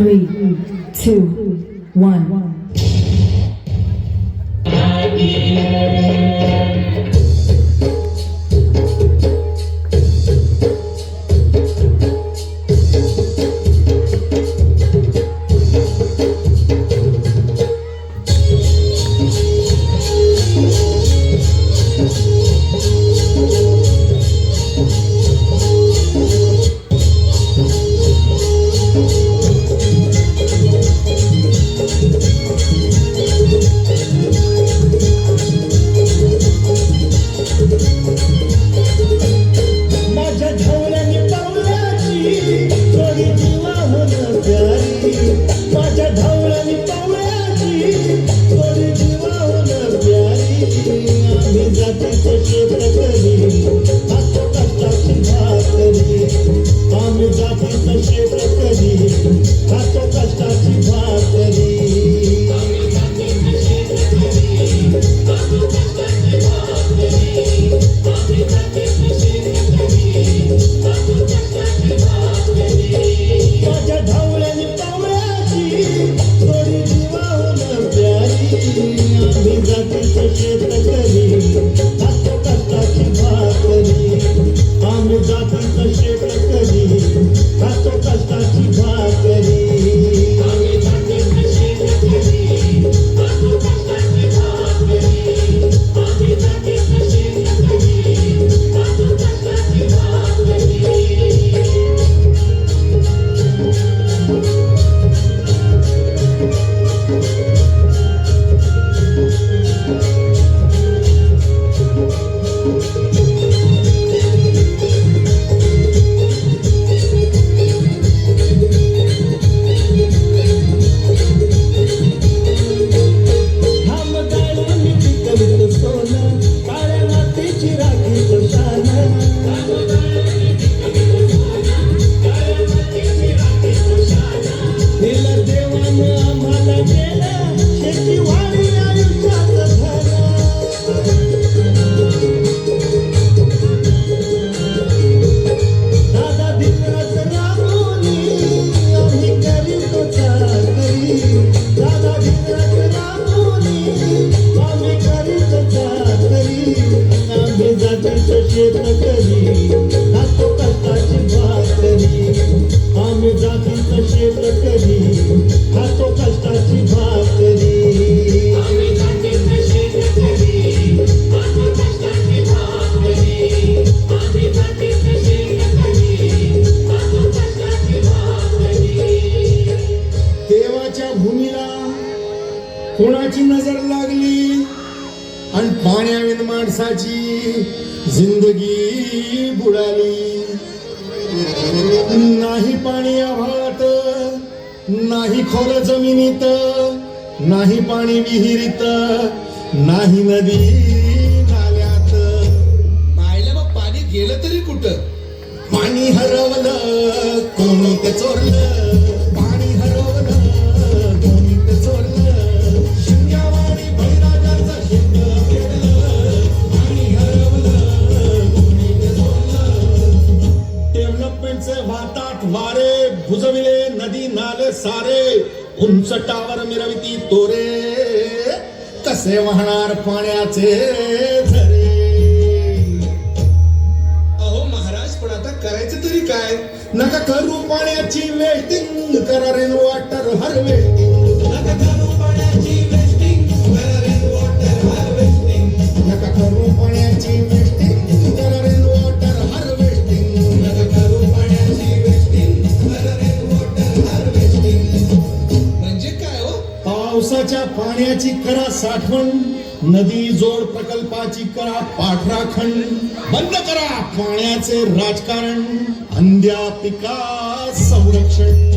3, 2, 1. कोणाची नजर लागली आणि पाण्याविन माणसाची जिंदगी बुडाली. नाही पाणी आभाळात, नाही खोल जमिनीत, नाही पाणी विहिरीत, नाही नदी नाल्यात. पाहिलं मग पाणी गेलं तरी कुठं? पाणी हरवलं कोणी ते चोरलं, पाणी हरवलं कोणी ते चोरलं. शिंग्यावाणी बळीराजाचं शेत पेरलं, पाणी हरवलं कोणी ते चोरलं. डेव्हलपमेंटचे वाहतात वारे, बुजविले नदी नाले सारे, उंच टावर मिरविती तोरे, कसे वाहणार पाण्याचे झरे. पण आता करायचं तरी काय? नका करू पाण्याची वेस्टिंग, करा रेन वॉटर हार्वेस्टिंग. नका करू पाण्याची वेस्टिंग, करा रेन वॉटर हार्वेस्टिंग. नका करू पाण्याची वेस्टिंग, करा रेन वॉटर हार्वेस्टिंग. नका करू पाण्याची वेस्टिंग, करा रेन वॉटर हार्वेस्टिंग. म्हणजे काय हो? पावसाच्या पाण्याची करा साठवण, नदी जोड प्रकल्पाची करा पाठराखण. बंद करा पाण्याचे राजकारण, अंध्या पिका संरक्षण.